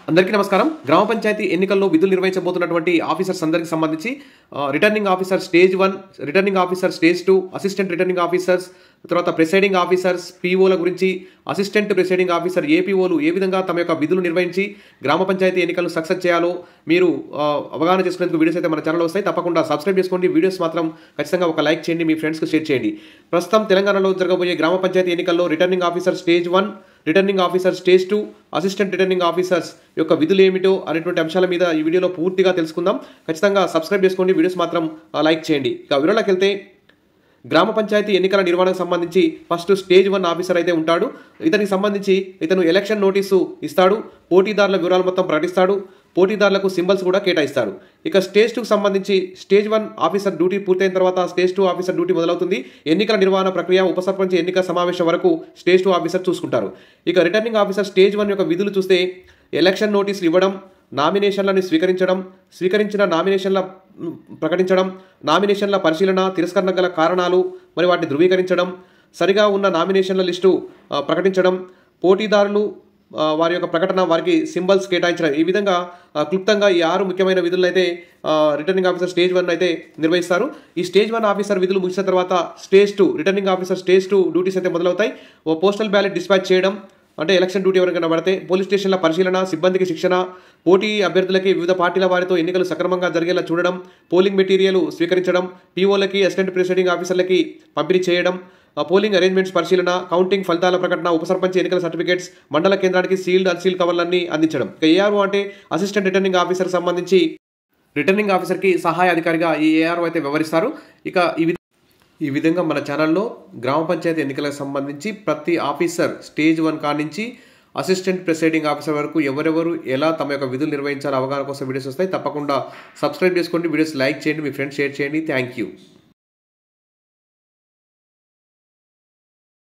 అందరికీ నమస్కారం. గ్రామ పంచాయతీ ఎన్నికల్లో విధులు నిర్వహించబోతున్నటువంటి ఆఫీసర్స్ అందరికి సంబంధించి returning officer stage 1, returning officer stage 2, assistant returning officers, తర్వాత ప్రిసైడింగ్ ఆఫీసర్స్, పీఓల గురించి, అసిస్టెంట్ ప్రిసైడింగ్ ఆఫీసర్ ఏపీఓలు ఏ విధంగా తమ యొక్క విధులు నిర్వహించి గ్రామ పంచాయతీ ఎన్నికలను సక్సెస్ చేయాలో మీరు అవగాహన చేసుకునేందుకు వీడియోస్ అయితే మన ఛానల్ వస్తాయి. తప్పకుండా సబ్స్క్రైబ్ చేసుకోండి. వీడియోస్ మాత్రం ఖచ్చితంగా ఒక లైక్ చేయండి, మీ ఫ్రెండ్స్కి షేర్ చేయండి. ప్రస్తుతం తెలంగాణలో జరగబోయే గ్రామ పంచాయతీ ఎన్నికల్లో returning officer stage 1, returning officer stage 2, assistant returning officers యొక్క విధులు ఏమిటో అనేటువంటి అంశాల మీద ఈ వీడియోలో పూర్తిగా తెలుసుకుందాం. ఖచ్చితంగా సబ్స్క్రైబ్ చేసుకోండి, వీడియోస్ మాత్రం లైక్ చేయండి. ఇక వివరాలకు వెళ్తే గ్రామ పంచాయతీ ఎన్నికల నిర్వహణకు సంబంధించి ఫస్ట్ స్టేజ్ 1 ఆఫీసర్ అయితే ఉంటాడు. ఇతనికి సంబంధించి ఇతను ఎలక్షన్ నోటీసు ఇస్తాడు, పోటీదారుల వివరాలు మొత్తం ప్రకటిస్తాడు, పోటీదారులకు సింబల్స్ కూడా కేటాయిస్తాడు. ఇక స్టేజ్ 2కు సంబంధించి స్టేజ్ 1 ఆఫీసర్ డ్యూటీ పూర్తయిన తర్వాత స్టేజ్ 2 ఆఫీసర్ డ్యూటీ మొదలవుతుంది. ఎన్నికల నిర్వహణ ప్రక్రియ ఉప సర్పంచ్ ఎన్నికల సమావేశం వరకు స్టేజ్ 2 ఆఫీసర్ చూసుకుంటారు. ఇక రిటర్నింగ్ ఆఫీసర్ స్టేజ్ 1 యొక్క విధులు చూస్తే ఎలక్షన్ నోటీసులు ఇవ్వడం, నామినేషన్లను స్వీకరించిన నామినేషన్ల ప్రకటించడం, నామినేషన్ల పరిశీలన, తిరస్కరణ గల కారణాలు మరి వాటిని ధృవీకరించడం, సరిగా ఉన్న నామినేషన్ల లిస్టు ప్రకటించడం, పోటీదారులు వారి యొక్క ప్రకటన, వారికి సింబల్స్ కేటాయించడం, ఈ విధంగా క్లుప్తంగా ఈ 6 ముఖ్యమైన విధులను అయితే రిటర్నింగ్ ఆఫీసర్ స్టేజ్ 1 అయితే నిర్వహిస్తారు. ఈ స్టేజ్ 1 ఆఫీసర్ విధులు ముగిసిన తర్వాత stage 2 returning officer stage 2 duties అయితే మొదలవుతాయి. పోస్టల్ బ్యాలెట్ డిస్పాచ్ చేయడం, అంటే ఎలక్షన్ డ్యూటీ ఎవరికైనా పడితే, పోలీస్ స్టేషన్ల పరిశీలన, సిబ్బందికి శిక్షణ, పోటీ అభ్యర్థులకి వివిధ పార్టీల వారితో ఎన్నికలు సక్రమంగా జరిగేలా చూడడం, పోలింగ్ మెటీరియల్ స్వీకరించడం, పీఓలకి, అసిస్టెంట్ ప్రిసైడింగ్ ఆఫీసర్లకి పంపిణీ చేయడం, పోలింగ్ అరేంజ్మెంట్స్ పరిశీలన, కౌంటింగ్ ఫలితాల ప్రకటన, ఉప సర్పంచ్ ఎన్నికల సర్టిఫికేట్స్, మండల కేంద్రానికి సీల్డ్ అన్సీల్డ్ కవర్లన్నీ అందించడం. ఇక ఏఆర్ఓ అంటే అసిస్టెంట్ రిటర్నింగ్ ఆఫీసర్ సంబంధించి రిటర్నింగ్ ఆఫీసర్కి సహాయ అధికారిగా ఈ ఏఆర్ఓ అయితే వ్యవహరిస్తారు. ఇక ఈ విధంగా మన ఛానల్లో గ్రామ పంచాయతీ ఎన్నికలకు సంబంధించి ప్రతి ఆఫీసర్ స్టేజ్ 1 కానించి అసిస్టెంట్ ప్రిసైడింగ్ ఆఫీసర్ వరకు ఎవరెవరు ఎలా తమ యొక్క విధులు నిర్వహించాలో అవగాహన కోసం వీడియోస్ వస్తాయి. తప్పకుండా సబ్స్క్రైబ్ చేసుకోండి, వీడియోస్ లైక్ చేయండి, మీ ఫ్రెండ్స్ షేర్ చేయండి. Thank you.